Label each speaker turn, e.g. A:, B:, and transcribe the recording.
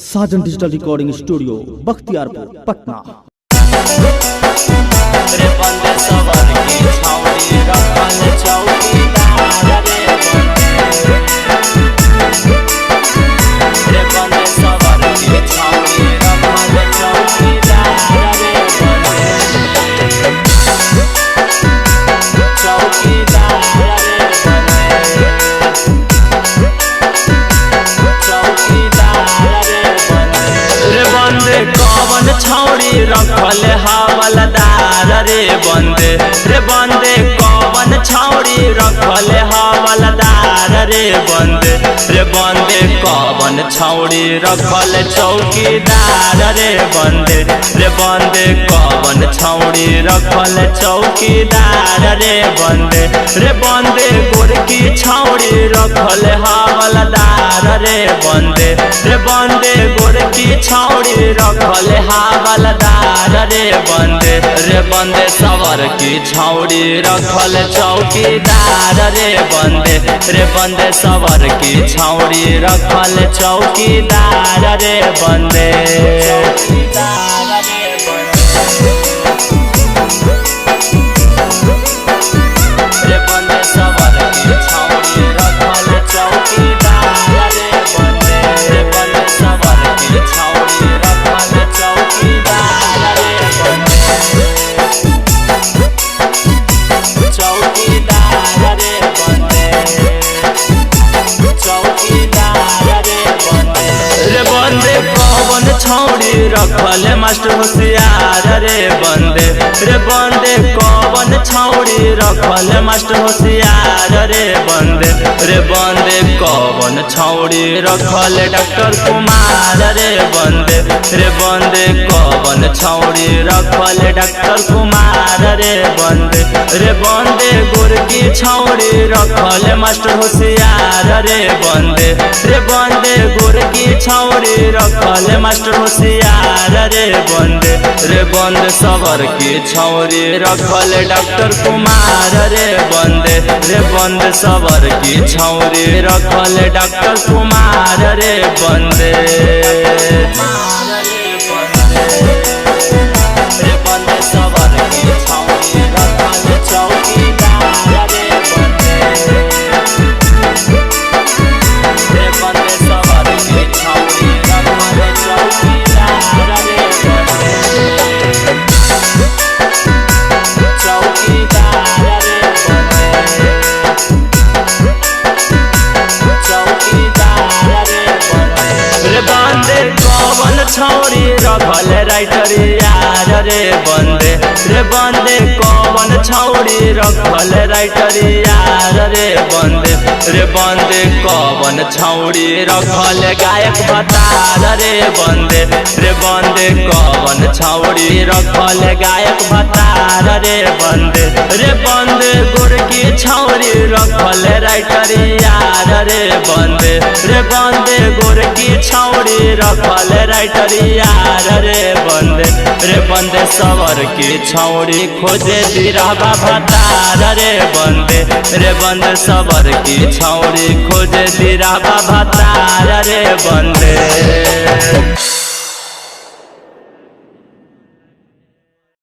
A: साजन digital recording studio Bakhtiyarpur Patna.
B: रे बंदे सवर की छावनी रखल चौकीदार रे बंदे सवर की छावनी रखल चौकीदार रे चौकीदार रे बंदे कौन छौड़ी रखल हवलदार रे बंदे कौन छौड़ी रखल हवलदार रे बंदे कौन छौड़ी रखल चौकीदार रे बंदे कौन छौड़ी रखल चौकीदार रे बंदे गोरकी छौड़ी रखल हवलदार रे बंदे गोरकी छौड़ी रखल हवलदार रे बंदे सवर की छौड़ी रखल चौकीदार रे बंदे सवर की छौड़ी रखल चौकीदार रे बंदे सवर की छौड़ी रखल चौकीदार रे बंदे सवर की छौड़ी रखल चौकीदार रे चौकीदार रे चौकीदार रे बंदे कौन छौड़ी रखल मास्टर होशियार रे बंदे कौन छौड़ी रखल मास्टर होशियार रे बंदे कौन छौड़ी रखल डॉक्टर कुमार रे बंदे कौन छौड़ी रखल डॉक्टर कुमार रे बंदे गोरकी छौड़ी रखल मास्टर होशियार रे बंदे गोरकी छौड़ी रखल मास्टर होशियार रे बंदे सवर की छौड़ी रखल डॉक्टर कुमार रे बंदे सवर की छौड़ी रखल डॉक्टर कुमार रे बंदे सवर की छौड़ी रखल चौकीदार रे बंदे सवर की छौड़ी रखल चौकीदार रे चौकीदार रे बंदे कौन छौड़ी रखल राइटर यार रे बंदे कौन छौड़ी रखल राइटर यार रे बंदे कौन छौड़ी रखल गायक भतार रे बंदे कौन छौड़ी रखल गायक भतार रे बंदे गोरकी छौड़ी रखल राइटर यार रे बंदे गोरकी छौड़ी रखल राइटर यार रे बंदे सवर की छौड़ी खोजे दिराबा भतार रे बंदे सवर की छौड़ी खोजे दिराबा भतार रे बंदे।